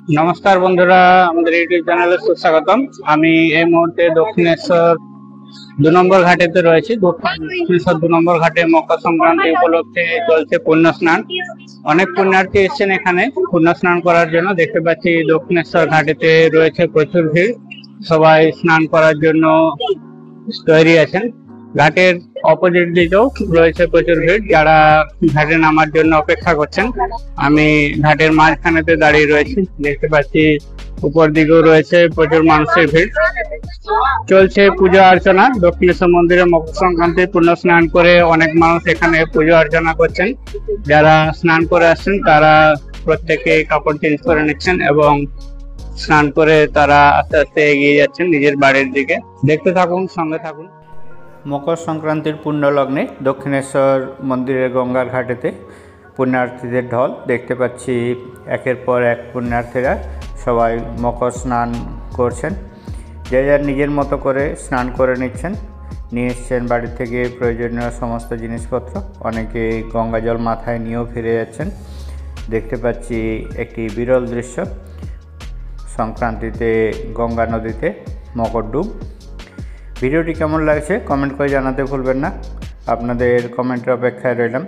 নমস্কার বন্ধুরা, আমাদের ইউটিউব চ্যানেলে সুস্বাগতম। আমি এই মুহূর্তে দক্ষিণেশ্বর 2 নম্বর ঘাটেতে রয়েছি। দক্ষিণেশ্বর 2 নম্বর ঘাটে মকর সংক্রান্তি উপলক্ষে চলছে পুণ্য স্নান। অনেক পুণ্যার্থী এসেছেন এখানে পুণ্য স্নান করার জন্য। দেখতে পাচ্ছি দক্ষিণেশ্বর ঘাটেতে রয়েছে প্রচুর ভিড়, সবাই স্নান করার জন্য তৈরি আছেন। ঘাটের অপোজিট দিকেও রয়েছে প্রচুর ভিড়, যারা ঘাটে নামার জন্য অপেক্ষা করছেন। আমি ঘাটের মাঝখানেতে দাঁড়িয়ে রয়েছি, দেখতে পাচ্ছি উপর দিকেও রয়েছে প্রচুর মানুষের ভিড়। চলছে পূজা অর্চনা। দক্ষিণেশ্বর মন্দিরে মকর সংক্রান্তির পুণ্য স্নান করে অনেক মানুষ এখানে পুজো অর্চনা করছেন। যারা স্নান করে আসছেন তারা প্রত্যেকে কাপড় চেঞ্জ করে নিচ্ছেন এবং স্নান করে তারা আস্তে আস্তে এগিয়ে যাচ্ছেন নিজের বাড়ির দিকে। দেখতে থাকুন, সঙ্গে থাকুন। মকর সংক্রান্তির পুণ্য লগ্নে দক্ষিণেশ্বর মন্দিরের গঙ্গার ঘাটেতে পুণ্যার্থীদের ঢল দেখতে পাচ্ছি। একের পর এক পুণ্যার্থীরা সবাই মকর স্নান করছেন, যে যার নিজের মতো করে স্নান করে নিচ্ছেন। নিয়ে এসছেন বাড়ি থেকে প্রয়োজনীয় সমস্ত জিনিসপত্র। অনেকে গঙ্গা জল মাথায় নিয়েও ফিরে যাচ্ছেন। দেখতে পাচ্ছি একটি বিরল দৃশ্য, সংক্রান্তিতে গঙ্গা নদীতে মকর ডুব। ভিডিওটি কেমন লাগছে কমেন্ট করে জানাতে ভুলবেন না। আপনাদের কমেন্টের অপেক্ষায় রইলাম।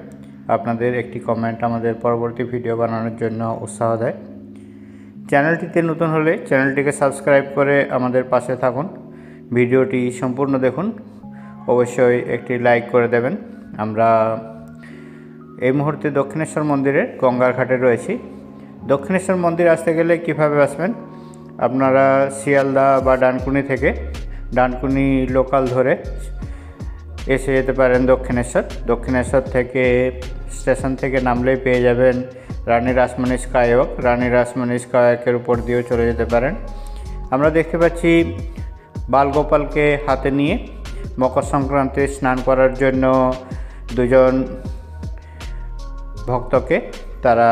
আপনাদের একটি কমেন্ট আমাদের পরবর্তী ভিডিও বানানোর জন্য উৎসাহ দেয়। চ্যানেলটিতে নতুন হলে চ্যানেলটিকে সাবস্ক্রাইব করে আমাদের পাশে থাকুন। ভিডিওটি সম্পূর্ণ দেখুন, অবশ্যই একটি লাইক করে দেবেন। আমরা এই মুহূর্তে দক্ষিণেশ্বর মন্দিরের গঙ্গার ঘাটে রয়েছি। দক্ষিণেশ্বর মন্দির আসতে গেলে কিভাবে আসবেন? আপনারা শিয়ালদা বা ডানকুনি থেকে ডানকুনি লোকাল ধরে এসে যেতে পারেন দক্ষিণেশ্বর থেকে স্টেশন থেকে নামলেই পেয়ে যাবেন রানী রাসমণি স্কাইওয়াক। রানী রাসমণি স্কাইওয়াকের উপর দিয়েও চলে যেতে পারেন। আমরা দেখতে পাচ্ছি বালগোপালকে হাতে নিয়ে মকর সংক্রান্তি স্নান করার জন্য দুজন ভক্তকে তারা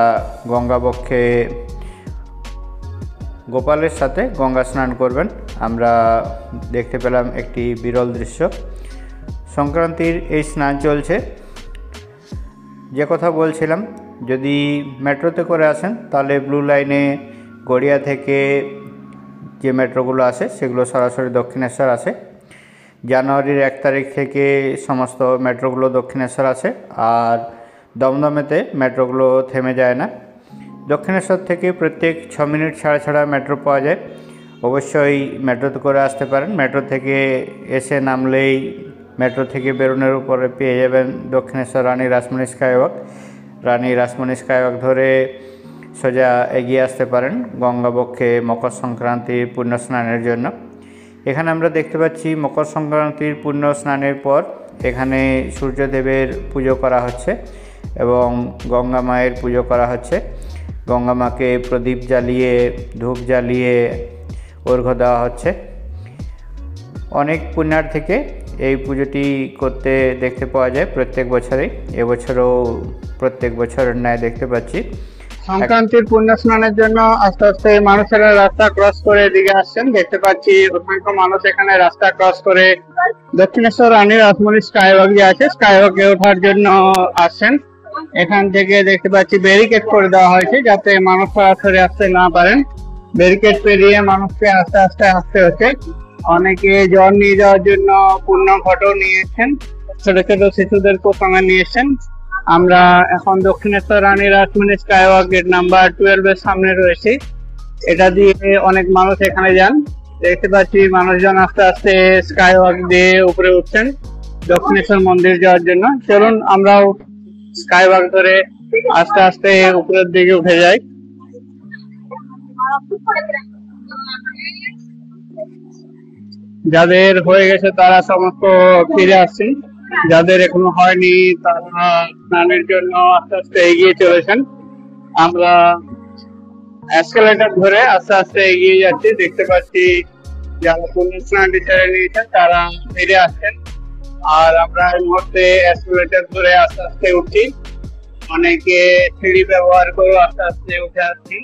গঙ্গা বক্ষে গোপালের সাথে গঙ্গা স্নান করবেন। আমরা দেখতে পেলাম একটি বিরল দৃশ্য। সংক্রান্তির এই স্নান চলছে। যে কথা বলছিলাম, যদি মেট্রোতে করে আসেন তাহলে ব্লু লাইনে গড়িয়া থেকে যে মেট্রোগুলো আসে সেগুলো সরাসরি দক্ষিণেশ্বর আসে। জানুয়ারির 1 তারিখ থেকে সমস্ত মেট্রোগুলো দক্ষিণেশ্বর আসে, আর দমদমেতে মেট্রোগুলো থেমে যায় না। দক্ষিণেশ্বর থেকে প্রত্যেক 6 মিনিট ছাড়া ছাড়া মেট্রো পাওয়া যায়। অবশ্যই মেট্রোতে করে আসতে পারেন। মেট্রো থেকে এসে নামলেই মেট্রো থেকে বেরোনোর উপরে পেয়ে যাবেন দক্ষিণেশ্বর রানী রাসমণি স্কাইওয়াক। রানী রাসমণি স্কাইওয়াক ধরে সোজা এগিয়ে আসতে পারেন গঙ্গাবক্ষে মকর সংক্রান্তির পুণ্য স্নানের জন্য। এখানে আমরা দেখতে পাচ্ছি মকর সংক্রান্তির পুণ্য স্নানের পর এখানে সূর্যদেবের পুজো করা হচ্ছে এবং গঙ্গা মায়ের পুজো করা হচ্ছে। গঙ্গা মাকে প্রদীপ জ্বালিয়ে ধূপ জ্বালিয়ে অর্ঘ্য দেওয়া হচ্ছে। অনেক পুণ্যার্থীকে এই পুজোটি করতে দেখতে পাওয়া যায় প্রত্যেক বছরেই। এবছরও প্রত্যেক বছরের ন্যায় দেখতে পাচ্ছি। সংক্রান্তির পুণ্য স্নানের জন্য আস্তে আস্তে মানুষেরা রাস্তা ক্রস করে এদিকে আসছেন। দেখতে পাচ্ছি অসংখ্য মানুষ এখানে রাস্তা ক্রস করে দক্ষিণেশ্বর রানী রাসমণি স্কাইওয়াক যে আছে স্কাইওয়াকে ওঠার জন্য আসছেন। এখান থেকে দেখতে পাচ্ছি ব্যারিকেড করে দেওয়া হয়েছে যাতে মানুষ সরাসরি আসতে না পারেন। ব্যারিকেড পেরিয়ে মানুষকে আস্তে আস্তে আসতে হচ্ছে। অনেকে জল নিয়ে যাওয়ার জন্য পূর্ণ ঘটও নিয়েছেন, ছোট ছোট শিশুদেরকেও সঙ্গে নিয়েছেন। আমরা এখন দক্ষিণেশ্বর রানী রাসমণি স্কাইওয়াক গেট নাম্বার 12 এর সামনে রয়েছি। এটা দিয়ে অনেক মানুষ এখানে যান। দেখতে পাচ্ছি মানুষজন আস্তে আস্তে স্কাইওয়াক দিয়ে উপরে উঠছেন দক্ষিণেশ্বর মন্দির যাওয়ার জন্য। চলুন আমরাও স্কাইওয়াক ধরে আস্তে আস্তে উপরের দিকে উঠে যাই। যাদের হয়ে গেছে তারা সমস্ত ফিরে আসছেন, যাদের এখনো হয়নি তারা স্নানের জন্য আস্তে আস্তে এগিয়ে চলেছেন। আমরা এসকেলেটর ধরে আস্তে আস্তে এগিয়ে যাচ্ছি। দেখতে পাচ্ছি যারা পুণ্য স্নানটি সেরে নিয়েছেন তারা ফিরে আসছেন, আর আমরা এই মুহূর্তে এসকেলেটর ধরে আস্তে আস্তে উঠছি। অনেকে সিঁড়ি ব্যবহার করে আস্তে আস্তে উঠে আসছি।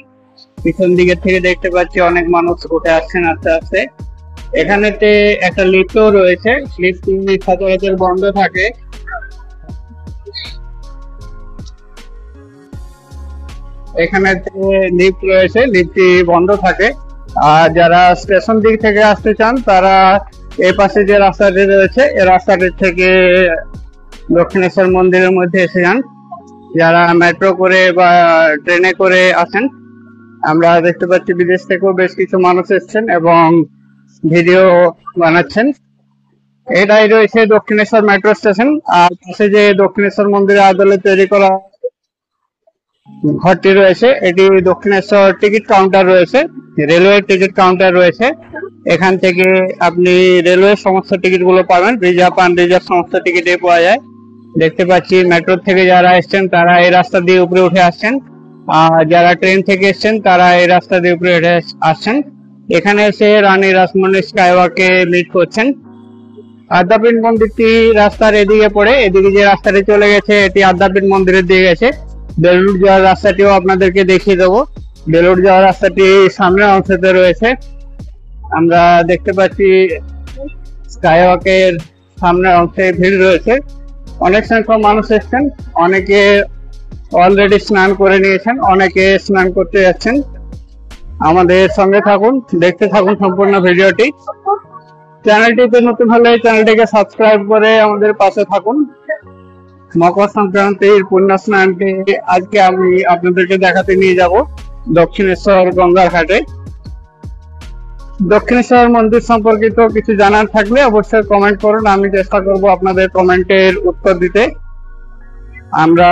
পিছন দিকে থেকে দেখতে পাচ্ছি অনেক মানুষ উঠে আসছেন আস্তে আস্তে। এখানেতে একটা লিফটও রয়েছে, লিফট সচরাচর বন্ধ থাকে। এখানে লিফট রয়েছে, লিফটটি বন্ধ থাকে। আর যারা স্টেশন দিক থেকে আসতে চান তারা এই পাশে যে রাস্তাটি রয়েছে এই রাস্তাটি থেকে দক্ষিণেশ্বর মন্দিরের মধ্যে এসে যান। যারা মেট্রো করে বা ট্রেনে করে আসেন, আমরা দেখতে পাচ্ছি বিদেশ থেকেও বেশ কিছু মানুষ এসেছেন এবং ভিডিও বানাচ্ছেন। এটাই রয়েছে দক্ষিণেশ্বর মেট্রো স্টেশন। আর পাশে যে দক্ষিণেশ্বর মন্দিরের আদলে তৈরি করা ঘরটি রয়েছে, এটি দক্ষিণেশ্বর টিকিট কাউন্টার রয়েছে, রেলওয়ে টিকিট কাউন্টার রয়েছে। এখান থেকে আপনি রেলওয়ে সমস্ত টিকিট গুলো পাবেন, রিজার্ভ আনরিজার্ভ সমস্ত টিকিটই পাওয়া যায়। দেখতে পাচ্ছি মেট্রো থেকে যারা এসছেন তারা এই রাস্তা দিয়ে উপরে উঠে আসছেন, আর যারা ট্রেন থেকে এসছেন তারা এই রাস্তা দিয়ে উপরে উঠে আসছেন। এখানে এসে রানী রাসমণি স্কাইওয়াকে মিট করছেন। আদ্যাপীঠ মন্দিরটি রাস্তার এদিকে পড়ে, এদিকে যে রাস্তাটি চলে গেছে এটি আদ্যাপীঠ মন্দিরের দিকে গেছে। বেলুড় যাওয়ার রাস্তাটিও আপনাদেরকে দেখিয়ে দেবো। বেলুড় যাওয়ার রাস্তাটি সামনের অংশতে রয়েছে। আমরা দেখতে পাচ্ছি স্কাইওয়াকের সামনের অংশে ভিড় রয়েছে, অনেক সংখ্যক মানুষ এসেছেন। অনেকে অলরেডি স্নান করে নিয়েছেন, অনেকে স্নান করতে যাচ্ছেন। আমাদের সঙ্গে থাকুন, দেখতে থাকুন সম্পূর্ণ ভিডিওটি। চ্যানেলটিতে নতুন হলে চ্যানেলটিকে সাবস্ক্রাইব করে আমাদের পাশে থাকুন। মকর সংক্রান্তির পুণ্য স্নানটি আজকে আমি আপনাদেরকে দেখাতে নিয়ে যাব দক্ষিণেশ্বর গঙ্গার ঘাটে। দক্ষিণেশ্বর মন্দির সম্পর্কিত কিছু জানার থাকলে অবশ্যই কমেন্ট করুন, আমি চেষ্টা করব আপনাদের কমেন্টের উত্তর দিতে। আমরা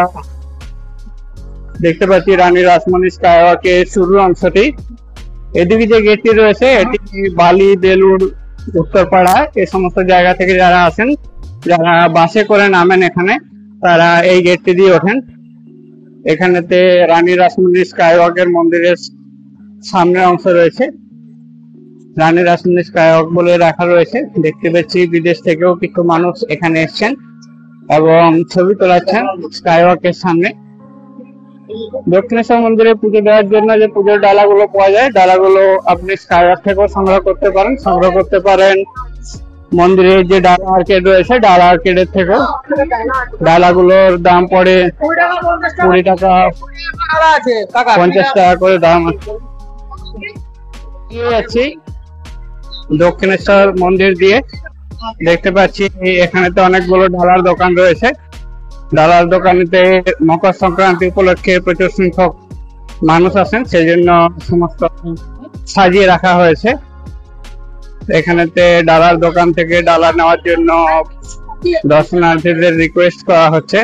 দেখতে পাচ্ছি রানী রাসমণি স্কাইওয়াকের শুরুর অংশটি। এদিকে যে গেটটি রয়েছে এটি বালি, বেলুড়, উত্তরপাড়া এই সমস্ত জায়গা থেকে যারা আসেন, যারা বাসে করে নামেন এখানে, তারা এই গেটটি দিয়ে ওঠেন। এখানেতে রানী রাসমণি স্কাইওয়াকের মন্দিরের সামনের অংশ রয়েছে, রানী রাসমণি স্কাইওয়াক বলে রাখা রয়েছে। দেখতে পাচ্ছি বিদেশ থেকেও কিছু মানুষ এখানে এসেছেন এবং ছবি তোলাচ্ছেন স্কাইওয়াকের সামনে। দক্ষিণেশ্বর মন্দিরে পুজো দেওয়ার জন্য যে পুজোর ডালাগুলো পাওয়া যায়, ডালাগুলো আপনি স্কাইওয়াক থেকেও সংগ্রহ করতে পারেন মন্দিরের যে ডালা আর্কেড রয়েছে ডালা আর্কেডের থেকেও। ডালাগুলোর দাম পড়ে 20 টাকা 50 টাকা করে দাম আছে। দক্ষিণেশ্বর মন্দির দিয়ে দেখতে পাচ্ছি এখানে তো অনেকগুলো ডালার দোকান রয়েছে। ডালার দোকানেতে মকর সংক্রান্তি উপলক্ষে প্রচুর সংখ্যক মানুষ আসেন, সেই জন্য সমস্ত সাজিয়ে রাখা হয়েছে। এখানেতে ডালার দোকান থেকে ডালা নেওয়ার জন্য দর্শনার্থীদের রিকোয়েস্ট করা হচ্ছে।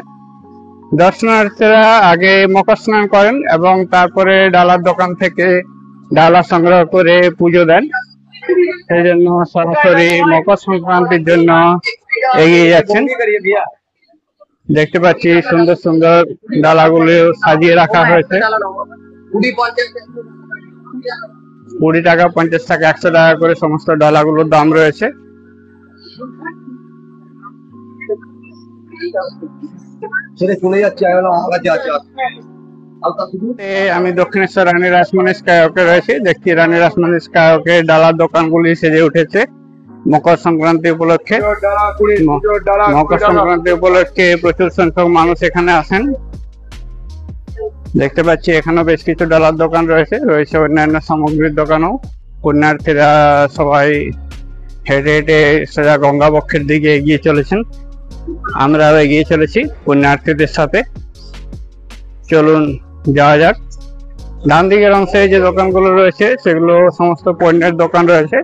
দর্শনার্থীরা আগে মকর স্নান করেন এবং তারপরে ডালার দোকান থেকে ডালা সংগ্রহ করে পুজো দেন, সেই জন্য সরাসরি মকর সংক্রান্তির জন্য এগিয়ে যাচ্ছেন। দেখতে পাচ্ছি সুন্দর সুন্দর ডালাগুলো সাজিয়ে রাখা হয়েছে। 20 টাকা, 50 টাকা, 100 টাকা করে সমস্ত ডালাগুলোর দাম রয়েছে। আমি দক্ষিণেশ্বর রানী রাসমণি স্কাইওয়াকে রয়েছে। দেখছি রানী রাসমণি স্কাইওয়াকের ডালার দোকানগুলি সেজে উঠেছে মকর সংক্রান্তি উপলক্ষে। মকর সংক্রান্তি উপলক্ষে প্রচুর সংখ্যক মানুষ এখানে আসেন। দেখতে পাচ্ছি এখানেও বেশ কিছু ডালার দোকান রয়েছে অন্যান্য সামগ্রীর দোকানও। পুণ্যার্থীরা সবাই হেঁটে হেঁটে সোজা গঙ্গা বক্ষের দিকে এগিয়ে চলেছেন, আমরাও এগিয়ে চলেছি পুণ্যার্থীদের সাথে। চলুন যাওয়া যাক। ডান দিকের অংশে যে দোকানগুলো রয়েছে সেগুলো সমস্ত পণ্যের দোকান রয়েছে,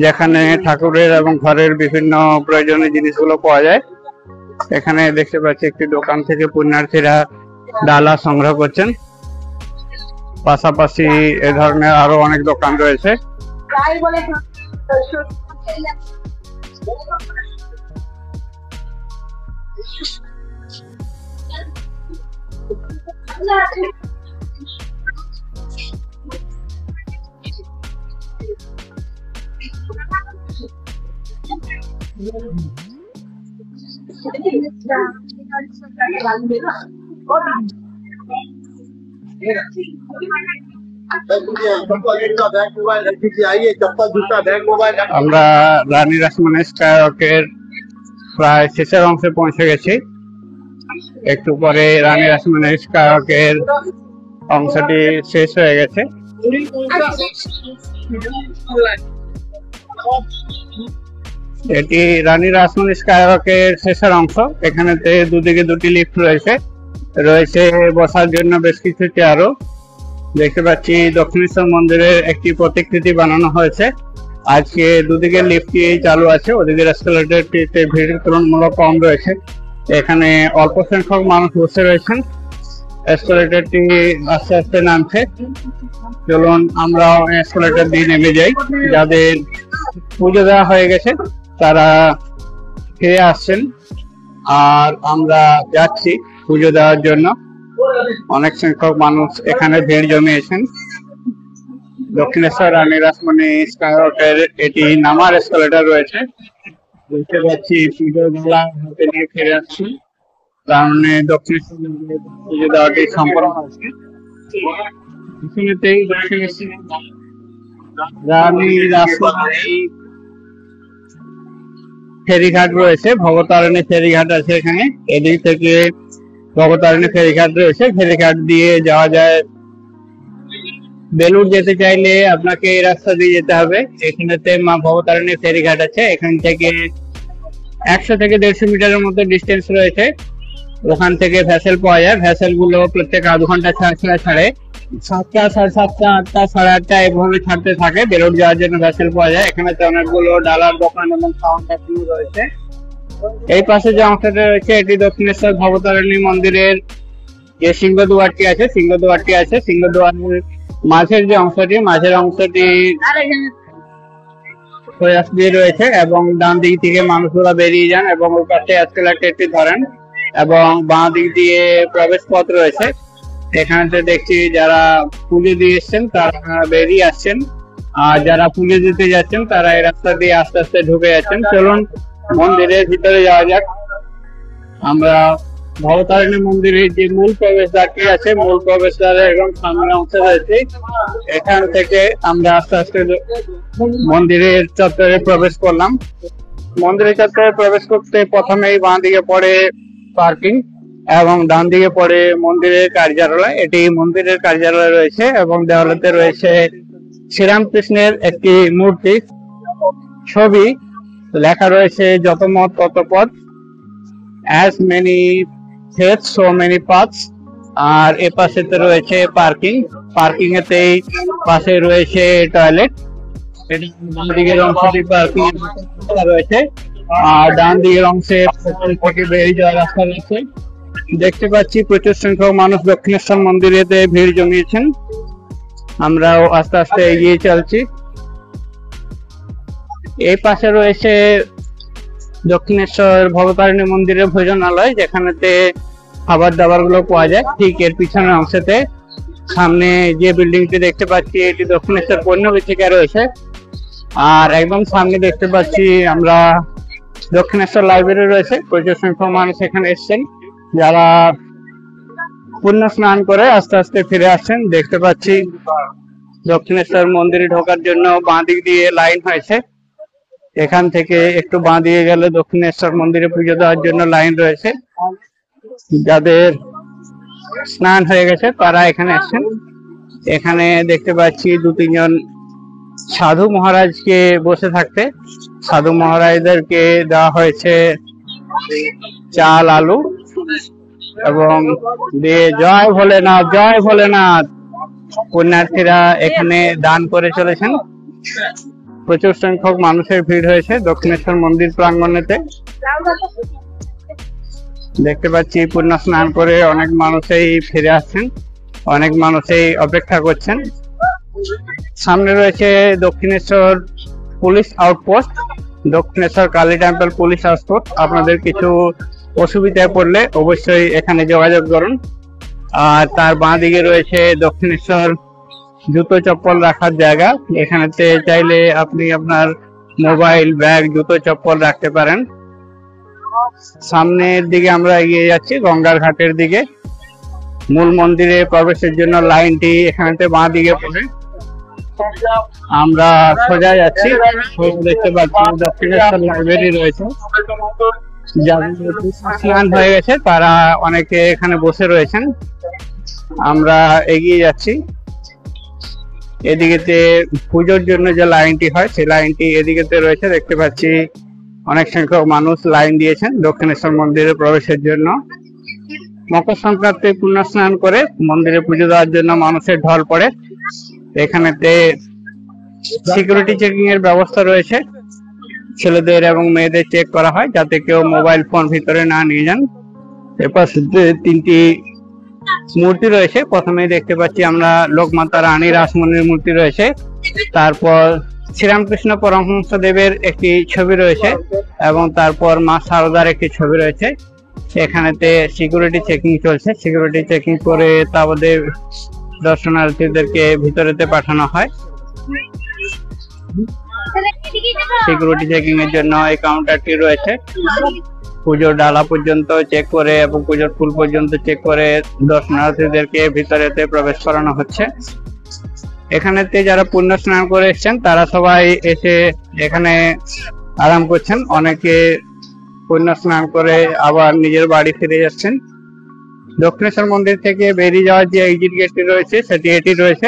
যেখানে ঠাকুরের এবং ঘরের বিভিন্ন প্রয়োজনীয় জিনিসগুলো পাওয়া যায়। এখানে দেখতে পাচ্ছি একটি দোকান থেকে পুণ্যার্থীরা ডালা সংগ্রহ করছেন। পাশাপাশি এ ধরনের আরো অনেক দোকান রয়েছে। আমরা রানী রাসমণি স্কাইওয়াকের প্রায় শেষের অংশে পৌঁছে গেছি। একটু পরে রানী রাসমণি স্কাইওয়াকের অংশটি শেষ হয়ে গেছে। এটি রানী রাসমণি স্কাইওয়াকের শেষের অংশ। এখানেতে দুদিকে দুটি লিফট রয়েছে, বসার জন্য বেশ কিছু চেয়ারও দেখতে পাচ্ছি। দক্ষিণেশ্বর মন্দিরের একটি প্রতিকৃতি বানানো হয়েছে। আজকে দুদিকে লিফটটি চালু আছে, ওদিকের এসকেলেটরটিতে ভিড় তুলনামূলক কম রয়েছে। এখানে অল্প সংখ্যক মানুষ বসে রয়েছেন। এসকেলেটরটি আস্তে আস্তে নামছে। চলুন আমরা এসকেলেটর দিয়ে নেমে যাই। যাদের পুজো দেওয়া হয়ে গেছে তারা ফিরে আসছেন, আর আমরা যাচ্ছি পুজো দেওয়ার জন্য। অনেক সংখ্যক মানুষ এখানে ভিড় জমিয়েছেন। দক্ষিণেশ্বর রানী রাসমণি স্কাইওয়াকের এটি নামার এসকেলেটর রয়েছে। দেখতে পাচ্ছি পুজো মেলা হাতে নিয়ে ফিরে আসছি, কারণে দক্ষিণেশ্বর মন্দিরে পুজো দেওয়াটি সম্পন্ন হচ্ছে। এখানেতেই দক্ষিণেশ্বর রানী রাসমণি ফেরিঘাট রয়েছে, ভবতারিণী ফেরিঘাট আছে এখানে। এদিক থেকে ভবতারিণী ফেরিঘাট রয়েছে, ফেরিঘাট দিয়ে যাওয়া যায়। বেলুড় যেতে চাইলে আপনাকে এই রাস্তা দিয়ে যেতে হবে। এখানেতে মা ভবতারিণী ফেরিঘাট আছে, এখান থেকে 100 থেকে 150 মিটারের মতো ডিস্টেন্স রয়েছে। ওখান থেকে ভ্যাসেল পাওয়া যায়। ভ্যাসেল গুলো প্রত্যেক আধ ঘন্টা ছাড়ে 7টা, 7:30, 8টা, 8:30 এভাবে ছাড়তে থাকে। বেলুড় যাওয়ার জন্য ভ্যাসেল পাওয়া যায়। এখানে অনেকগুলো ডালার দোকান এবং কাউন্টার রয়েছে। এই পাশে যে অংশটা রয়েছে এটি দক্ষিণেশ্বর ভবতারিণী মন্দিরের যে সিংহদুয়ারটি আছে, সিংহদুয়ারের মাঝের যে অংশটি, মাঝের অংশটি প্রয়াস দিয়ে রয়েছে এবং ডান দিক থেকে মানুষরা বেরিয়ে যান এবং ওর পাশে এসকেলেটরটি ধরেন এবং বাঁ দিক দিয়ে প্রবেশ পথ রয়েছে। এখানে দেখছি যারা পুজো দিয়ে এসছেন তারা বেরিয়ে আসছেন, আর যারা পুজো দিতে যাচ্ছেন তারা এই রাস্তা দিয়ে আস্তে আস্তে ঢুকে যাচ্ছেন। চলুন মন্দিরের ভিতরে যাওয়া যাক। আমরা ভবতারিণী মন্দিরের যে মূল প্রবেশদ্বারটি আছে, মূল প্রবেশদ্বারের একদম সামনে অংশে রয়েছে। এখান থেকে আমরা আস্তে আস্তে মন্দিরের চত্বরে প্রবেশ করলাম। মন্দিরের চত্বরে প্রবেশ করতে প্রথমেই বাঁ দিকে পড়ে পার্কিং এবং ডান দিকে পড়ে মন্দিরের কার্যালয়। এটি মন্দিরের কার্যালয় রয়েছে এবং দেওয়ালেতে রয়েছে শ্রীরামকৃষ্ণের একটি মূর্তি ছবি, লেখা রয়েছে যত মত তত পথ, as many faiths so many paths। আর এ পাশেতে রয়েছে পার্কিং এতেই পাশে রয়েছে টয়লেট। বাম দিকের অংশটি পার্কিং রয়েছে আর ডান দিকের অংশে থেকে বেরিয়ে যাওয়ার রাস্তা রয়েছে। দেখতে পাচ্ছি প্রচুর সংখ্যক মানুষ দক্ষিণেশ্বর মন্দিরেতে ভিড় জমিয়েছেন। আমরাও আস্তে আস্তে এগিয়ে চলছি। এই পাশে রয়েছে দক্ষিণেশ্বর ভবতারিণী মন্দিরের ভোজনালয়, যেখানেতে খাবার দাবার গুলো পাওয়া যায়। ঠিক এর পিছনের অংশতে সামনে যে বিল্ডিংটি দেখতে পাচ্ছি এটি দক্ষিণেশ্বর পণ্য বিচিকা রয়েছে। আর একদম সামনে দেখতে পাচ্ছি আমরা দক্ষিণেশ্বর লাইব্রেরি রয়েছে। প্রচুর সংখ্যক মানুষ এখানে এসছেন, যারা পুণ্য স্নান করে আস্তে আস্তে ফিরে আসছেন। দেখতে পাচ্ছি দক্ষিণেশ্বর মন্দিরে ঢোকার জন্য বাঁ দিক দিয়ে লাইন হয়েছে। এখান থেকে একটু বাঁ দিয়ে গেলে দক্ষিণেশ্বর মন্দিরে পুজো দেওয়ার জন্য লাইন রয়েছে। যাদের স্নান হয়ে গেছে তারা এখানে আসছেন। এখানে দেখতে পাচ্ছি 2-3 জন সাধু মহারাজকে বসে থাকতে। সাধু মহারাজদেরকে দেওয়া হয়েছে চাল, আলু এবং দিয়ে জয় ভোলেনাথ, জয় ভোলেনাথ। পুণ্যার্থীরা এখানে দান করে চলেছেন। প্রচুর সংখ্যক মানুষের ভিড় হয়েছে দক্ষিণেশ্বর মন্দির প্রাঙ্গণেতে। দেখতে পাচ্ছি পুণ্য স্নান করে অনেক মানুষই ফিরে আসছেন, অনেক মানুষই অপেক্ষা করছেন। সামনে রয়েছে Dakshineswar police outpost, Dakshineswar Kali temple police outpost. আপনাদের কিছু অসুবিধায় পড়লে অবশ্যই এখানে যোগাযোগ করুন। আর তার বাঁ দিকে রয়েছে দক্ষিণেশ্বর জুতো চপ্পল রাখার জায়গা। এখানেতে চাইলে আপনি আপনার মোবাইল, ব্যাগ, জুতো চপ্পল রাখতে পারেন। সামনের দিকে আমরা এগিয়ে যাচ্ছি গঙ্গার ঘাটের দিকে। মূল মন্দিরে প্রবেশের জন্য লাইনটি এখানেতে বাঁ দিকে পড়ে। আমরা সোজা যাচ্ছি। দেখতে পাচ্ছি দক্ষিণেশ্বর লাইব্রেরি রয়েছে। যাদের স্নান হয়ে গেছে তারা অনেকে এখানে বসে রয়েছেন। আমরা এগিয়ে যাচ্ছি। এদিকেতে পুজোর জন্য যে লাইনটি হয় সেই লাইনটি এদিকেতে রয়েছে, দেখতে পাচ্ছি অনেক সংখ্যক মানুষ লাইন দিয়েছেন দক্ষিণেশ্বর মন্দিরে প্রবেশের জন্য। মকর সংক্রান্তি পুণ্য স্নান করে মন্দিরে পুজো দেওয়ার জন্য মানুষের ঢল পড়ে। এখানেতে সিকিউরিটি চেকিং এর ব্যবস্থা রয়েছে, ছেলেদের এবং মেয়েদের চেক করা হয় যাতে কেউ মোবাইল ফোন ভিতরে না নিয়ে যান। এরপর তিনটি মূর্তি রয়েছে, প্রথমেই দেখতে পাচ্ছি আমরা লোকমাতা রানী রাসমণির মূর্তি রয়েছে, তারপর শ্রীরামকৃষ্ণ পরমহংস দেবের একটি ছবি রয়েছে এবং তারপর মা শারদার একটি ছবি রয়েছে। এখানেতে সিকিউরিটি চেকিং চলছে, সিকিউরিটি চেকিং করে তাদের দর্শনার্থীদেরকে ভিতরেতে পাঠানো হয়। সিকিউরিটি চেকিং এর জন্য এই কাউন্টারটি রয়েছে, পুজোর ডালা পর্যন্ত চেক করে এবং পুজোর ফুল পর্যন্ত চেক করে দর্শনার্থীদেরকে ভিতরেতে প্রবেশ করানো হচ্ছে। এখানেতে যারা পুণ্য স্নান করে এসেছেন তারা সবাই এসে এখানে আরাম করছেন, অনেকে পুণ্য স্নান করে আবার নিজের বাড়ি ফিরে যাচ্ছেন। দক্ষিণেশ্বর মন্দির থেকে বেরিয়ে যাওয়ার যে এক্সিট গেটটি রয়েছে সেটি এটি রয়েছে,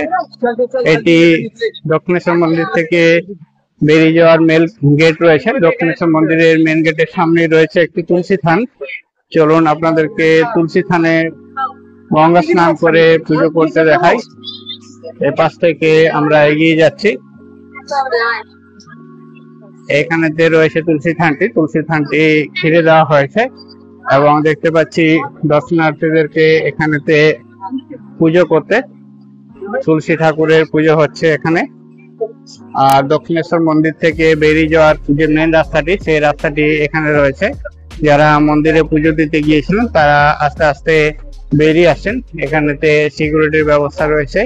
এটি দক্ষিণেশ্বর মন্দির থেকে বেরিয়ে যাওয়ার মেল গেট রয়েছে। দক্ষিণেশ্বর মন্দিরের মেন গেটের সামনে রয়েছে একটি তুলসী থান। চলুন আপনাদেরকে তুলসী থানে গঙ্গা স্নান করে পুজো করতে দেখাই। এ পাশ থেকে আমরা এগিয়ে যাচ্ছি, এখানেতে রয়েছে তুলসী থানটি। তুলসী থানটি ঘিরে দেওয়া হয়েছে এবং দেখতে পাচ্ছি দর্শনার্থীদেরকে এখানেতে পুজো করতে, তুলসী ঠাকুরের পুজো হচ্ছে এখানে। আর দক্ষিণেশ্বর মন্দির থেকে বেরিয়ে যাওয়ার যে মেন রাস্তাটি সেই রাস্তাটি এখানে রয়েছে। যারা মন্দিরে পুজো দিতে গিয়েছিলেন তারা আস্তে আস্তে বেরিয়ে আসেন। এখানেতে সিকিউরিটির ব্যবস্থা রয়েছে,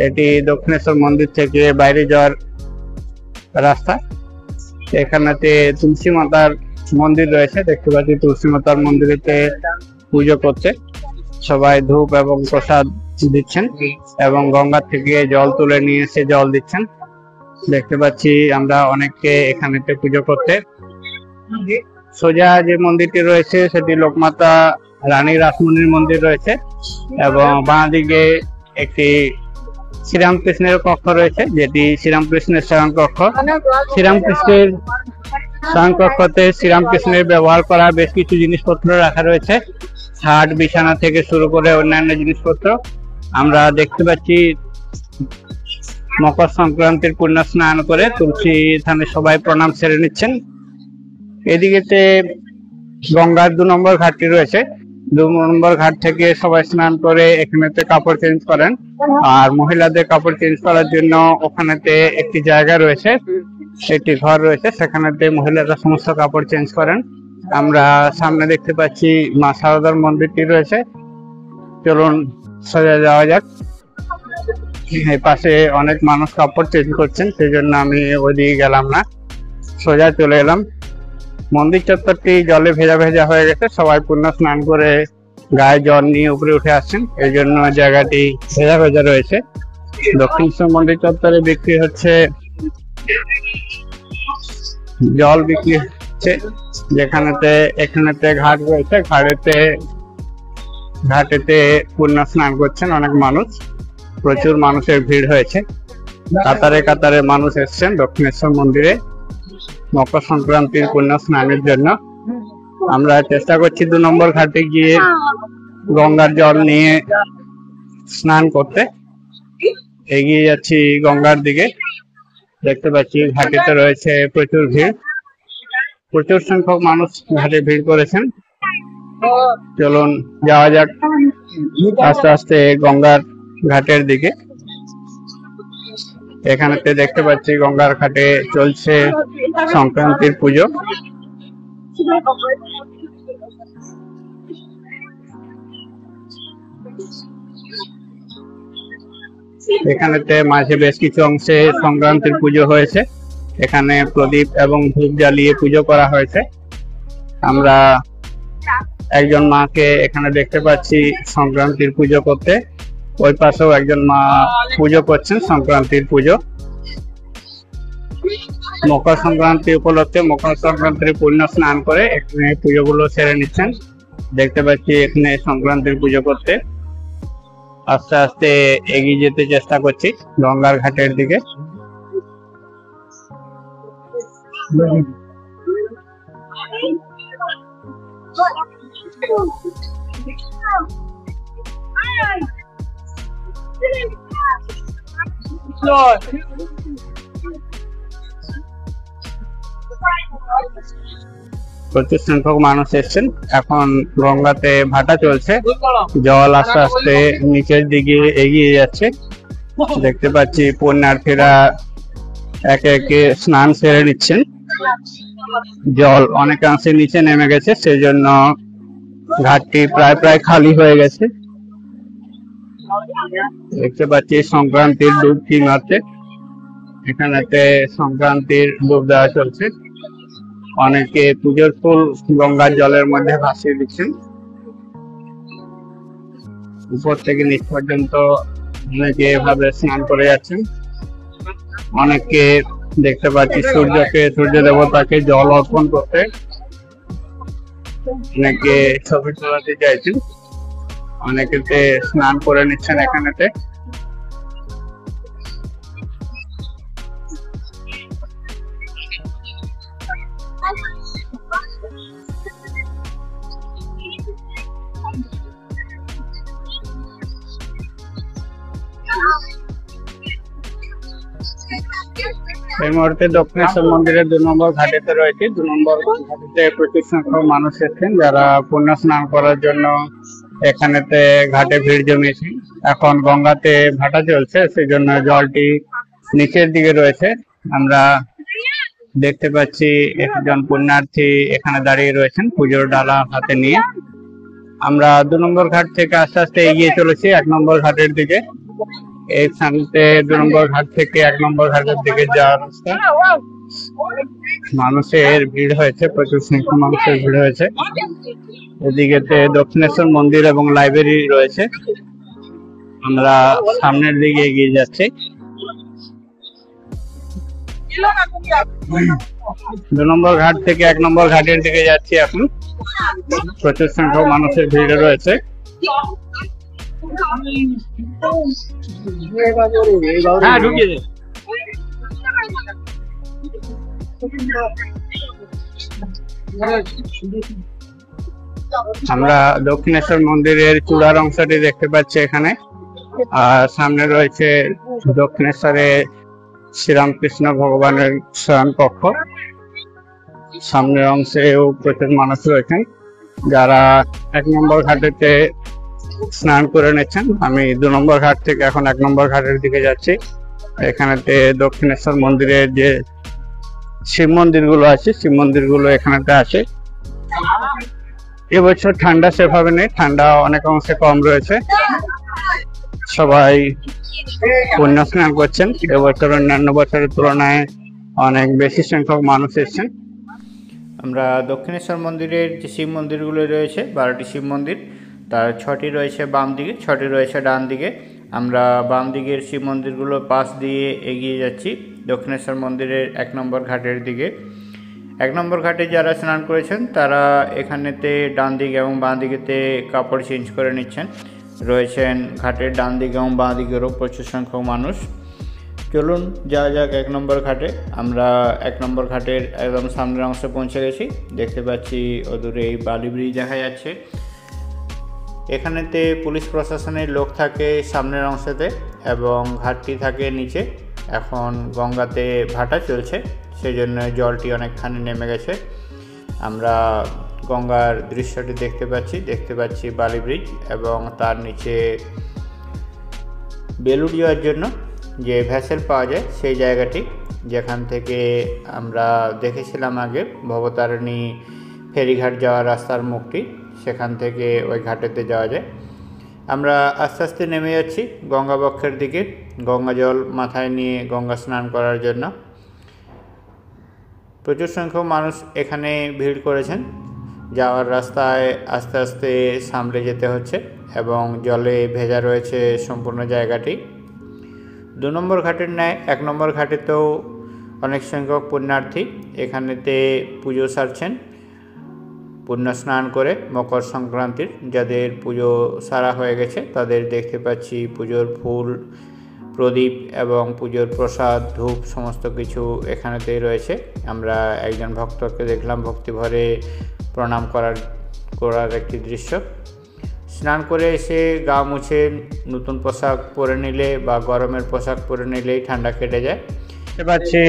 এটি দক্ষিণেশ্বর মন্দির থেকে বাইরে যাওয়ার রাস্তা। এখানেতে তুলসী মাতার মন্দির রয়েছে, দেখতে পাচ্ছি তুলসী মাতার মন্দিরেতে পুজো করছে সবাই, ধূপ এবং প্রসাদ দিচ্ছেন এবং গঙ্গা থেকে জল তুলে নিয়ে এসে জল দিচ্ছেন। দেখতে পাচ্ছি আমরা অনেককে এখানেতে পুজো করতে। সোজা যে মন্দিরটি রয়েছে সেটি লোকমাতা রানী রাসমণির মন্দির রয়েছে এবং বাঁ দিকে একটি শ্রীরামকৃষ্ণের কক্ষ রয়েছে, যেটি শ্রীরামকৃষ্ণের শয়ন কক্ষ। শ্রীরামকৃষ্ণের শয়ন কক্ষতে শ্রীরামকৃষ্ণের ব্যবহার করা বেশ কিছু জিনিসপত্র রাখা রয়েছে, খাট বিছানা থেকে শুরু করে অন্যান্য জিনিসপত্র। আমরা দেখতে পাচ্ছি মকর সংক্রান্তির পুণ্য স্নান করে তুলসী থানে সবাই প্রণাম সেরে নিচ্ছেন। এদিকেতে গঙ্গার 2 নম্বর ঘাটটি রয়েছে, 2 নম্বর ঘাট থেকে সবাই স্নান করে এখানেতে কাপড় চেঞ্জ করেন। আর মহিলাদের কাপড় চেঞ্জ করার জন্য ওখানেতে একটি জায়গা রয়েছে, একটি ঘর রয়েছে, সেখানেতে মহিলারা সমস্ত কাপড় চেঞ্জ করেন। আমরা সামনে দেখতে পাচ্ছি মা শারদার মন্দিরটি রয়েছে, চলুন সোজা যাওয়া যাক। এই পাশে অনেক মানুষ কাপড় চেঞ্জ করছেন, সেই জন্য আমি ওইদিকে গেলাম না, সোজা চলে এলাম। মন্দির চত্বরটি জলে ভেজা ভেজা হয়ে গেছে, সবাই পুণ্য স্নান করে গায়ে জল নিয়ে উপরে উঠে আসছেন, এই জন্য জায়গাটি ভেজা ভেজা রয়েছে। দক্ষিণেশ্বর মন্দির চত্বরে বিক্রি হচ্ছে জল, বিক্রি হচ্ছে এখানেতে ঘাট রয়েছে, ঘাটেতে পুণ্য স্নান করছেন অনেক মানুষ, প্রচুর মানুষের ভিড় হয়েছে, কাতারে কাতারে মানুষ এসছেন দক্ষিণেশ্বর মন্দিরে মকর সংক্রান্তির পুণ্য স্নানের জন্য। আমরা চেষ্টা করছি 2 নম্বর ঘাটে গিয়ে গঙ্গার জল নিয়ে স্নান করতে। এগিয়ে যাচ্ছি গঙ্গার দিকে, দেখতে পাচ্ছি ঘাটেতে রয়েছে প্রচুর ভিড়, প্রচুর সংখ্যক মানুষ ঘাটে ভিড় করেছেন। চলুন যাওয়া যাক আস্তে আস্তে গঙ্গার ঘাটের দিকে। এখানেতে দেখতে পাচ্ছি গঙ্গার ঘাটে চলছে সংক্রান্তির পুজো। এখানেতে মাঝে বেশ কিছু অংশে সংক্রান্তির পুজো হয়েছে, এখানে প্রদীপ এবং ধূপ জ্বালিয়ে পুজো করা হয়েছে। আমরা একজন মাকে এখানে দেখতে পাচ্ছি সংক্রান্তির পুজো করতে, ওই পাশেও একজন মা পুজো করছেন সংক্রান্তির পুজো। মকর সংক্রান্তি উপলক্ষে মকর সংক্রান্তির পুণ্য স্নান করে এখানে পুজোগুলো সেরে নিচ্ছেন, দেখতে পাচ্ছি এখানে সংক্রান্তির পুজো করতে। আস্তে আস্তে এগিয়ে যেতে চেষ্টা করছি গঙ্গার ঘাটের দিকে। প্রচুর সংখ্যক মানুষ এসছেন। এখন গঙ্গাতে ভাটা চলছে, জল আস্তে আস্তে নিচের দিকে এগিয়ে যাচ্ছে। দেখতে পাচ্ছি পুণ্যার্থীরা একে একে স্নান সেরে নিচ্ছেন। জল অনেকাংশে নিচে নেমে গেছে, সেই জন্য ঘাটটি প্রায় প্রায় খালি হয়ে গেছে। দেখতে পাচ্ছি সংক্রান্তির ডুবকি মারছে, এখানেতে সংক্রান্তির ডুব দেওয়া চলছে। অনেকে পুজোর ফুল গঙ্গার জলের মধ্যে ভাসিয়ে দিচ্ছেন। উপর থেকে নিচ পর্যন্ত অনেকে এভাবে স্নান করে যাচ্ছেন। অনেকে দেখতে পাচ্ছি সূর্য দেবতাকে জল অর্পণ করতে অনেকে ছবি তোলাতে চাইছেন, অনেকেতে স্নান করে নিচ্ছেন এখানেতে। এই মুহূর্তে দক্ষিণেশ্বর মন্দিরের 2 নম্বর ঘাটেতে রয়েছে। 2 নম্বর ঘাটেতে প্রচুর সংখ্যক মানুষ এসেছেন যারা পুণ্য স্নান করার জন্য এখানেতে ঘাটে ভিড় জমিয়েছে। এখন গঙ্গাতে ভাটা চলছে, সেই জন্য জলটি নিচের দিকে রয়েছে। আমরা দেখতে পাচ্ছি একজন পুণ্যার্থী এখানে দাঁড়িয়ে রয়েছেন পুজোর ডালা হাতে নিয়ে। আমরা 2 নম্বর ঘাট থেকে আস্তে আস্তে এগিয়ে চলেছি 1 নম্বর ঘাটের দিকে। এই স্থানতে 2 নম্বর ঘাট থেকে 1 নম্বর ঘাটের দিকে যাওয়ার রাস্তা। মানুষের ভিড় হয়েছে, প্রচুর সংখ্যক মানুষের ভিড় হয়েছে। এদিকেতে দক্ষিণেশ্বর মন্দির এবং লাইব্রেরি রয়েছে। আমরা সামনের দিকে এগিয়ে যাচ্ছি। 2 নম্বর ঘাট থেকে 1 নম্বর ঘাটের দিকে যাচ্ছি এখন। প্রচুর সংখ্যক মানুষের ভিড় রয়েছে। হ্যাঁ, ঢুকিয়ে দে। আমরা দক্ষিণেশ্বর মন্দিরের চূড়ার অংশটি দেখতে পাচ্ছি এখানে। আর সামনে রয়েছে দক্ষিণেশ্বরে শ্রীরামকৃষ্ণ ভগবানের শয়ন কক্ষ। সামনের অংশেও প্রচুর মানুষ রয়েছেন যারা 1 নম্বর ঘাটেতে স্নান করে নিচ্ছেন। আমি 2 নম্বর ঘাট থেকে এখন 1 নম্বর ঘাটের দিকে যাচ্ছি। এখানেতে দক্ষিণেশ্বর মন্দিরের যে শিব মন্দিরগুলো আছে, শিব মন্দিরগুলো এখানেতে আছে। এবছর ঠান্ডা সেভাবে নেই, ঠান্ডা অনেক অংশে কম রয়েছে। সবাই পুণ্য স্নান করছেন। এবছর অন্যান্য বছরের তুলনায় অনেক বেশি সংখ্যক মানুষ এসেছেন। আমরা দক্ষিণেশ্বর মন্দিরের যে শিব মন্দিরগুলো রয়েছে 12টি শিব মন্দির, তার 6টি রয়েছে বাম দিকে, 6টি রয়েছে ডান দিকে। আমরা বাম দিকের শিব মন্দিরগুলো পাশ দিয়ে এগিয়ে যাচ্ছি দক্ষিণেশ্বর মন্দিরের 1 নম্বর ঘাটের দিকে। 1 নম্বর ঘাটে যারা স্নান করেছেন তারা এখানেতে ডান দিকে এবং বাঁ দিকেতে কাপড় চেঞ্জ করে নিচ্ছেন। রয়েছেন ঘাটের ডান দিকে এবং বাঁ দিকেরও প্রচুর সংখ্যক মানুষ। চলুন যাওয়া যাক 1 নম্বর ঘাটে। আমরা 1 নম্বর ঘাটের একদম সামনের অংশে পৌঁছে গেছি। দেখতে পাচ্ছি অদূরে এই বালি ব্রিজ দেখা যাচ্ছে। এখানেতে পুলিশ প্রশাসনের লোক থাকে সামনের অংশেতে এবং ঘাটটি থাকে নিচে। এখন গঙ্গাতে ভাটা চলছে, সেই জন্য জলটি অনেকখানি নেমে গেছে। আমরা গঙ্গার দৃশ্যটি দেখতে পাচ্ছি বালি ব্রিজ এবং তার নিচে বেলুড়িয়ার জন্য যে ভ্যাসেল পাওয়া যায় সেই জায়গাটি, যেখান থেকে আমরা দেখেছিলাম আগে ভবতারিণী ফেরিঘাট যাওয়ার রাস্তার মুখটি, সেখান থেকে ওই ঘাটেতে যাওয়া যায়। আমরা আস্তে আস্তে নেমে যাচ্ছি গঙ্গাবক্ষের দিকে, গঙ্গা জল মাথায় নিয়ে গঙ্গা স্নান করার জন্য। প্রচুর সংখ্যক মানুষ এখানে ভিড় করেছেন। যাওয়ার রাস্তায় আস্তে আস্তে সামলে যেতে হচ্ছে এবং জলে ভেজা রয়েছে সম্পূর্ণ জায়গাটি। 2 নম্বর ঘাটের ন্যায় 1 নম্বর ঘাটেতেও অনেক সংখ্যক পুণ্যার্থী এখানেতে পুজো সারছেন। পুণ্য স্নান করে মকর সংক্রান্তির যাদের পুজো সারা হয়ে গেছে তাদের দেখতে পাচ্ছি পুজোর ফুল, প্রদীপ এবং পুজোর প্রসাদ, ধূপ সমস্ত কিছু এখানেতেই রয়েছে। আমরা একজন ভক্তকে দেখলাম ভক্তিভরে প্রণাম করার একটি দৃশ্য। স্নান করে এসে গা মুছে নতুন পোশাক পরে নিলে বা গরমের পোশাক পরে নিলেই ঠান্ডা কেটে যায়। দেখতে পাচ্ছি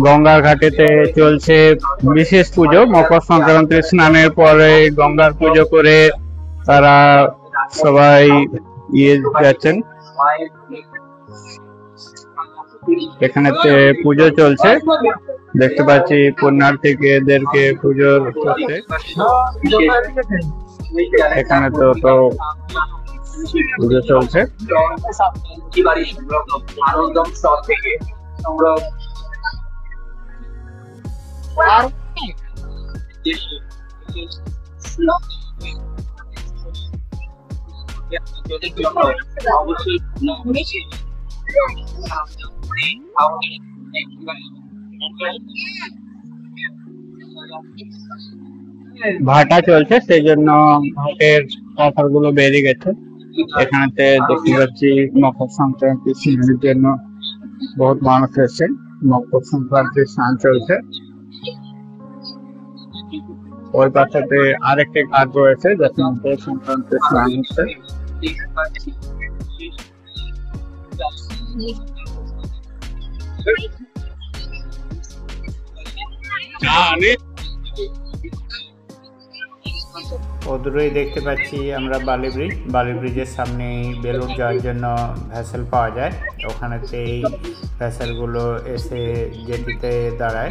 গঙ্গার ঘাটেতে চলছে বিশেষ পুজো। মকর সংক্রান্তির স্নানের পরে গঙ্গার পুজো করে তারা সবাই যাচ্ছেন। এখানেতে পুজো চলছে, দেখতে পাচ্ছি পুণ্যার্থীদেরকে পুজোর করতে। এখানে তো পুজো চলছে। ভাটা চলছে, সেই জন্য ভাটের পাথরগুলো বেরিয়ে গেছে। এখানেতে দেখতে পাচ্ছি মকর সংক্রান্তি স্নানের জন্য বহুত মানুষ এসেছে। মকর সংক্রান্তির স্নান চলছে। ওই পাশে আরেকটি ঘাট রয়েছে যাতে মকর সংক্রান্তির স্নান হচ্ছে। অদূরেই দেখতে পাচ্ছি আমরা বালি ব্রিজের সামনে বেলুড় যাওয়ার জন্য ভ্যাসেল পাওয়া যায়। ওখানেতেই ভ্যাসেলগুলো এসে জেটিতে দাঁড়ায়।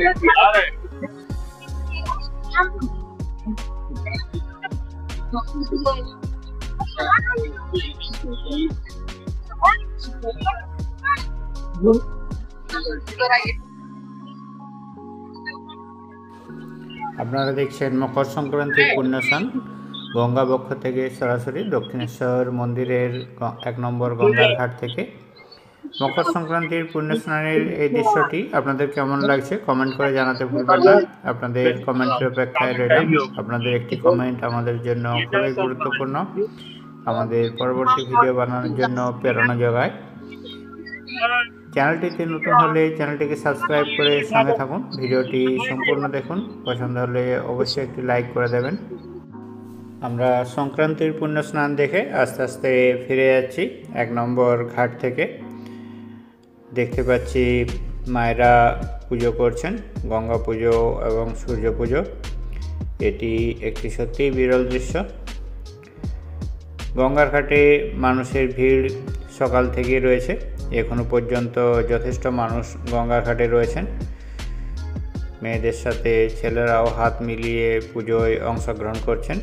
আপনারা দেখছেন মকর সংক্রান্তির পুণ্যস্নান গঙ্গাবক্ষ থেকে সরাসরি দক্ষিণেশ্বর মন্দিরের 1 নম্বর গঙ্গার ঘাট থেকে। মকর সংক্রান্তির পুণ্যস্নানের এই দৃশ্যটি আপনাদের কেমন লাগছে কমেন্ট করে জানাতে ভুলবেন না। আপনাদের কমেন্টের অপেক্ষায় রইলাম। আপনাদের একটি কমেন্ট আমাদের জন্য খুবই গুরুত্বপূর্ণ, আমাদের পরবর্তী ভিডিও বানানোর জন্য প্রেরণা যোগায়। চ্যানেলটিতে নতুন হলে চ্যানেলটিকে সাবস্ক্রাইব করে সঙ্গে থাকুন। ভিডিওটি সম্পূর্ণ দেখুন, পছন্দ হলে অবশ্যই একটি লাইক করে দেবেন। আমরা সংক্রান্তির পুণ্য স্নান দেখে আস্তে আস্তে ফিরে যাচ্ছি 1 নম্বর ঘাট থেকে। দেখতে পাচ্ছি মায়েরা পুজো করছেন, গঙ্গা পুজো এবং সূর্য পুজো। এটি একটি সত্যিই বিরল দৃশ্য। গঙ্গার ঘাটে মানুষের ভিড় সকাল থেকেই রয়েছে, এখনো পর্যন্ত যথেষ্ট মানুষ গঙ্গার ঘাটে রয়েছেন। মেয়েদের সাথে ছেলেরাও হাত মিলিয়ে পুজোয় অংশগ্রহণ করছেন।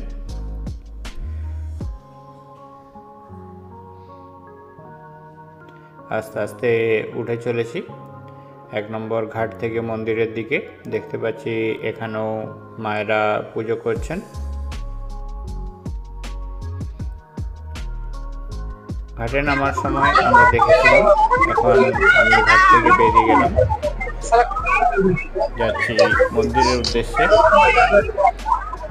আস্তে আস্তে উঠে চলেছি 1 নম্বর ঘাট থেকে মন্দিরের দিকে। দেখতে পাচ্ছি এখানেও মায়েরা পুজো করছেন। ঘাটে নামার সময় আমরা দেখেছিলাম, এখন আমি ঘাট থেকে বেরিয়ে গেলাম, যাচ্ছি মন্দিরের উদ্দেশ্যে।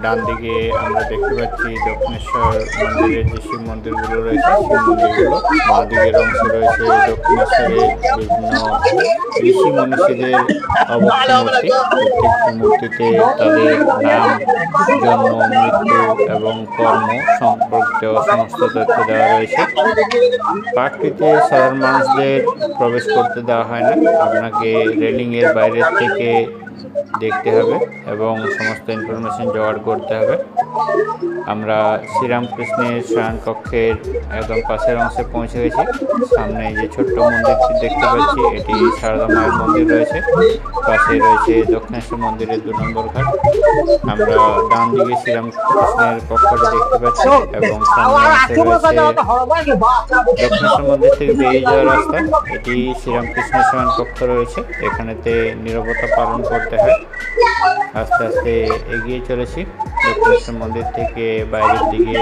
ডান দিকে আমরা দেখতে পাচ্ছি দক্ষিণেশ্বর মন্দিরের যে শিব মন্দিরগুলো রয়েছে, শিব মন্দিরগুলো। বাঁ দিকের অংশে রয়েছে দক্ষিণেশ্বরের বিভিন্ন ঋষি মনীষীদের অবক্ষ মূর্তি। প্রত্যেকটি মূর্তিতে তাদের নাম, জন্ম, মৃত্যু এবং কর্ম সম্পর্কিত সমস্ত তথ্য দেওয়া রয়েছে। পার্কটিতে সাধারণ মানুষদের প্রবেশ করতে দেওয়া হয় না, আপনাকে রেলিংয়ের বাইরের থেকে দেখতে হবে এবং সমস্ত ইনফরমেশন জোগাড় করতে হবে। আমরা শ্রীরামকৃষ্ণের শয়নকক্ষের একদম পাশের অংশে পৌঁছে গেছি। সামনে যে ছোট্ট মন্দিরটি দেখতে পাচ্ছি এটি সারদা মায়ের মন্দির রয়েছে, পাশে রয়েছে দক্ষিণেশ্বর মন্দিরের 2 নম্বর ঘাট। আমরা ডান দিকে শ্রীরামকৃষ্ণের কক্ষটি দেখতে পাচ্ছি এবং সামনে অংশে রয়েছে দক্ষিণেশ্বর মন্দির থেকে বেরিয়ে যাওয়ার রাস্তা। এটি শ্রীরামকৃষ্ণের শয়নকক্ষ রয়েছে, এখানেতে নীরবতা পালন করতে হয়। আস্তে আস্তে এগিয়ে চলেছি দক্ষিণেশ্বর মন্দির থেকে বাইরের দিকে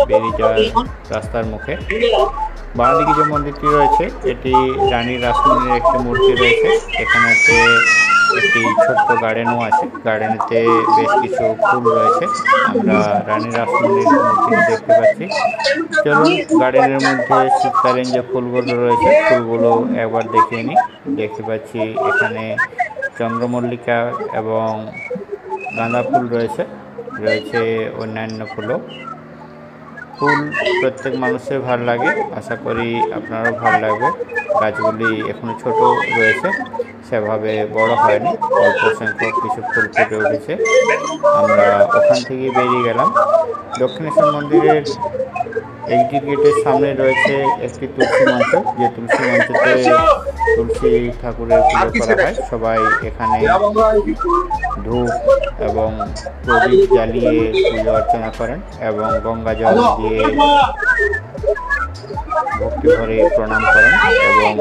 বেরিয়ে যাওয়ার রাস্তার মুখে। বাঁ দিকে যে মন্দিরটি রয়েছে এটি রানী রাসমণির একটি মূর্তি রয়েছে। এখানেতে একটি ছোট্ট গার্ডেনও আছে। গার্ডেনেতে বেশ কিছু ফুল রয়েছে। আমরা রানী রাসমণির মূর্তিটি দেখতে পাচ্ছি। চলুন গার্ডেনের মধ্যে শীতকালীন যে ফুলগুলো রয়েছে ফুলগুলো একবার দেখিয়ে নিই। দেখতে পাচ্ছি এখানে চন্দ্রমল্লিকা এবং গাঁদা ফুল রয়েছে, রয়েছে অন্যান্য ফুলও। ফুল প্রত্যেক মানুষের ভালো লাগে, আশা করি আপনারও ভালো লাগবে। গাছগুলি এখনো ছোট রয়েছে, সেভাবে বড় হয়নি, অল্প সংখ্যক কিছু ফুল ফুটে উঠেছে। আমরা ওখান থেকে বেরিয়ে গেলাম। দক্ষিণেশ্বর মন্দিরের এক্সিট গেটের সামনে রয়েছে একটি তুলসী মঞ্চ, যে তুলসী মঞ্চতে তুলসী ঠাকুরের পুজো করা হয়। সবাই এখানে ধূপ এবং প্রদীপ জ্বালিয়ে পুজো অর্চনা করেন এবং গঙ্গা জল দিয়ে ভক্তি ভরে প্রণাম করেন এবং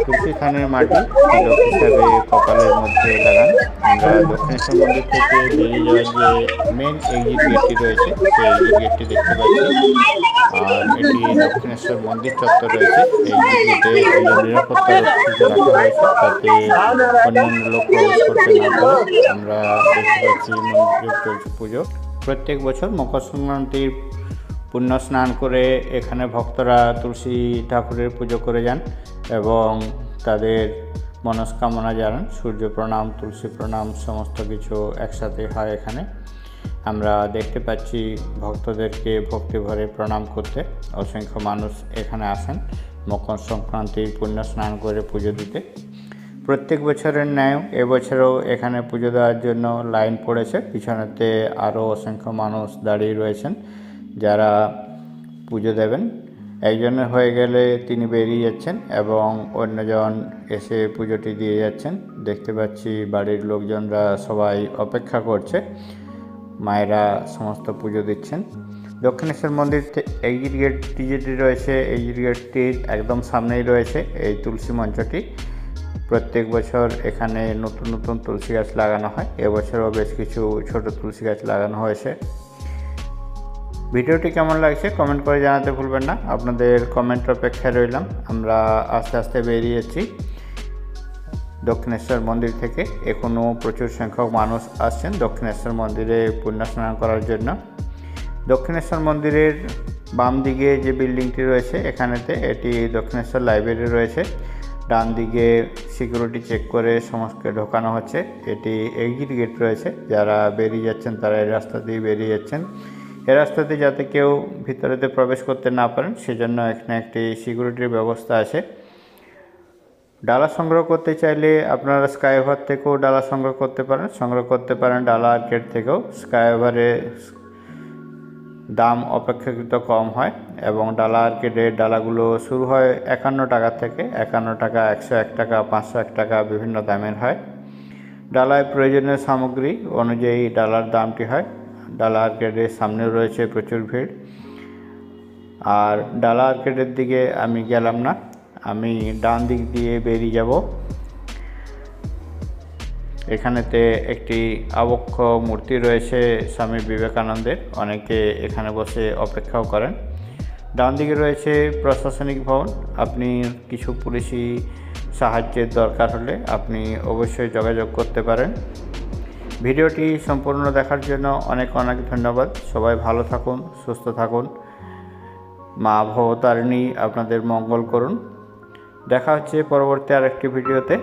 তুলসী থানের মাটি তিলক হিসাবে কপালের মধ্যে লাগান। আমরা দক্ষিণেশ্বর মন্দির থেকে বেরিয়ে যাওয়ার যে মেন এক্সিট গেটটি রয়েছে সেই এক্সিট গেটটি দেখতে পাচ্ছি। আর এটি দক্ষিণেশ্বর মন্দির চত্বর রয়েছে। এই গেটে নিরাপত্তা রক্ষিত রাখা হয়েছে যাতে অন্যান্য লোক প্রবেশ করতে না পারে। আমরা দেখতে পাচ্ছি মন্দিরে চলছে পুজো। প্রত্যেক বছর মকর সংক্রান্তির পুণ্য স্নান করে এখানে ভক্তরা তুলসী ঠাকুরের পুজো করে যান এবং তাদের মনস্কামনা জানান। সূর্য প্রণাম, তুলসী প্রণাম সমস্ত কিছু একসাথে হয় এখানে। আমরা দেখতে পাচ্ছি ভক্তদেরকে ভক্তি ভরে প্রণাম করতে অসংখ্য মানুষ এখানে আসেন মকর সংক্রান্তির পুণ্য স্নান করে পুজো দিতে। প্রত্যেক বছরের ন্যায় এবছরও এখানে পুজো দেওয়ার জন্য লাইন পড়েছে। পিছনেতে আরও অসংখ্য মানুষ দাঁড়িয়ে রয়েছেন যারা পুজো দেবেন। একজনের হয়ে গেলে তিনি বেরিয়ে যাচ্ছেন এবং অন্যজন এসে পুজোটি দিয়ে যাচ্ছেন। দেখতে পাচ্ছি বাড়ির লোকজনরা সবাই অপেক্ষা করছে, মায়েরা সমস্ত পুজো দিচ্ছেন। দক্ষিণেশ্বর মন্দির এক্সিট গেটটি যেটি রয়েছে এক্সিট গেটটির একদম সামনেই রয়েছে এই তুলসী মঞ্চটি। প্রত্যেক বছর এখানে নতুন নতুন তুলসী গাছ লাগানো হয়, এবছরও বেশ কিছু ছোট তুলসী গাছ লাগানো হয়েছে। ভিডিওটি কেমন লাগছে কমেন্ট করে জানাতে ভুলবেন না। আপনাদের কমেন্ট অপেক্ষায় রইলাম। আমরা আস্তে আস্তে বেরিয়ে যাচ্ছি দক্ষিণেশ্বর মন্দির থেকে। এখনও প্রচুর সংখ্যক মানুষ আসছেন দক্ষিণেশ্বর মন্দিরে পুণ্য স্নান করার জন্য। দক্ষিণেশ্বর মন্দিরের বাম দিকে যে বিল্ডিংটি রয়েছে এখানেতে এটি দক্ষিণেশ্বর লাইব্রেরি রয়েছে। ডান দিকে সিকিউরিটি চেক করে সমস্তকে ঢোকানো হচ্ছে। এটি এক্সিট গেট রয়েছে, যারা বেরিয়ে যাচ্ছেন তারা এই রাস্তা দিয়ে বেরিয়ে যাচ্ছেন। এ রাস্তাতে যাতে কেউ ভিতরেতে প্রবেশ করতে না পারেন সেজন্য এখানে একটি সিকিউরিটির ব্যবস্থা আছে। ডালা সংগ্রহ করতে চাইলে আপনারা স্কাইওভার থেকেও ডালা সংগ্রহ করতে পারেন ডালা আর্কেড থেকেও। স্কাইওভারে দাম অপেক্ষাকৃত কম হয় এবং ডালা আর্কেডের ডালাগুলো শুরু হয় 51 টাকা থেকে। 51 টাকা, 101 টাকা, 501 টাকা বিভিন্ন দামের হয়। ডালায় প্রয়োজনীয় সামগ্রী অনুযায়ী ডালার দামটি হয়। ডালা আর্কেডের সামনেও রয়েছে প্রচুর ভিড়। আর ডালা আর্কেডের দিকে আমি গেলাম না, আমি ডান দিক দিয়ে বেরিয়ে যাব। এখানেতে একটি আবক্ষ মূর্তি রয়েছে স্বামী বিবেকানন্দের, অনেকে এখানে বসে অপেক্ষাও করেন। ডান দিকে রয়েছে প্রশাসনিক ভবন। আপনি কিছু পুলিশি সাহায্যের দরকার হলে আপনি অবশ্যই যোগাযোগ করতে পারেন। ভিডিওটি সম্পূর্ণ দেখার জন্য অনেক অনেক ধন্যবাদ। সবাই ভালো থাকুন, সুস্থ থাকুন। মা ভবতারিণী আপনাদের মঙ্গল করুন। দেখা হচ্ছে পরবর্তী আরেকটি ভিডিওতে।